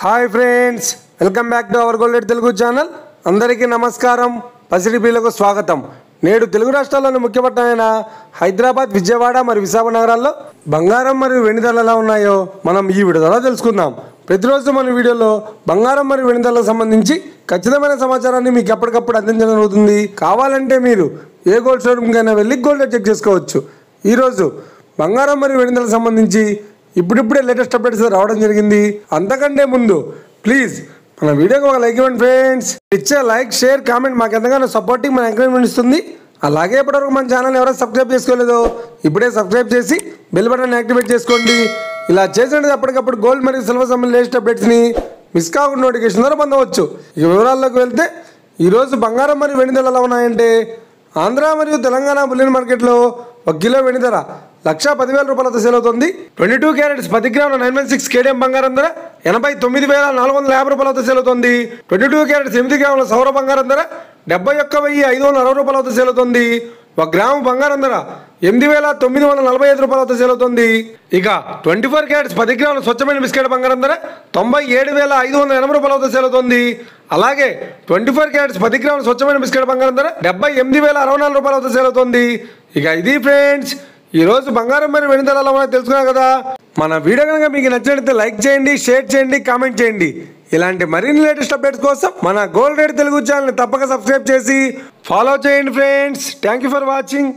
Hi friends, welcome back to our gold Telugu channel. అందరికీ నమస్కారం. పసిడిబీలకు స్వాగతం. నేడు తెలుగు రాష్ట్రాల్లోని ముఖ్య పట్టణమైన హైదరాబాద్, విజయవాడ మరియు విశాఖ నగరాల్లో బంగారం మరియు వెండి ధరలు ఎలా ఉన్నాయో మనం ఈ వీడియోలో తెలుసుకుందాం. ప్రతిరోజు మన వీడియోలో బంగారం మరియు వెండి ధరలకు సంబంధించి ఖచ్చితమైన సమాచారాన్ని మీకు ఎప్పటికప్పుడు అందించడం జరుగుతుంది. కావాలంటే మీరు ఏ గోల్డ్ షోరూమ్కైనా వెళ్ళి గోల్డ్ రేట్ చెక్ చేసుకోవచ్చు. ఈరోజు బంగారం మరియు వెండి ధరలకు సంబంధించి ఇప్పుడిప్పుడే లేటెస్ట్ అప్డేట్స్ రావడం జరిగింది. అంతకంటే ముందు ప్లీజ్ మన వీడియోకి ఒక లైక్ ఇవ్వండి ఫ్రెండ్స్. ఇచ్చే లైక్, షేర్, కామెంట్ మాకు ఎంతగానో సపోర్టింగ్, మన ఎంకరేజ్మెంట్ ఇస్తుంది. అలాగే ఇప్పటివరకు మన ఛానల్ ఎవరైనా సబ్స్క్రైబ్ చేసుకోలేదో ఇప్పుడే సబ్స్క్రైబ్ చేసి బెల్ బటన్ యాక్టివేట్ చేసుకోండి. ఇలా చేసినట్టు ఎప్పటికప్పుడు గోల్డ్ మరియు సిల్వర్ సంబంధించిన లేటెస్ట్ అప్డేట్స్ని మిస్ కాకుండా నోటిఫికేషన్ ద్వారా పొందవచ్చు. ఇక వివరాల్లోకి వెళ్తే ఈరోజు బంగారం మరియు వెండి ధరలు ఎలా ఉన్నాయంటే, ఆంధ్ర మరియు తెలంగాణ బులియన్ మార్కెట్లో 1 కిలో వెండి ధర 1,10,000 రూపాయలతో సేల్ అవుతుంది. 22 క్యారెట్స్ 10 గ్రాముల 916 కేడిఎం బంగారం ధర 89,450 రూపాయలతో సేల్ అవుతుంది. 22 క్యారెట్స్ 8 గ్రాముల సౌర బంగారం ధర 71,560 రూపాయలతో సేల్ అవుతుంది. 1 గ్రాము బంగారం ధర 8,945 రూపాయలతో సేల్ అవుతుంది. ఇక 24 క్యారెట్స్ 10 గ్రాముల స్వచ్ఛమైన బిస్కెట్ బంగారం ధర 97,580 రూపాయలతో సేల్ అవుతుంది. అలాగే 24 క్యారెట్స్ 10 గ్రాముల స్వచ్ఛమైన బిస్కెట్ బంగారం ధర 78,064 రూపాయలతో సేల్ అవుతుంది. ఇక ఇది ఫ్రెండ్స్ ఈరోజు బంగారం మరియు వెండి ధరలు ఎలా తెలుసుకున్నాం కదా. మన వీడియో కనుక మీకు నచ్చినట్లయితే లైక్ చేయండి, షేర్ చేయండి, కామెంట్ చేయండి. ఇలాంటి మరిన్ని లేటెస్ట్ అప్డేట్స్ కోసం మన గోల్డ్ రేట్ తెలుగు ఛానల్ని తప్పక సబ్స్క్రైబ్ చేసి ఫాలో చేయండి friends. Thank you for watching.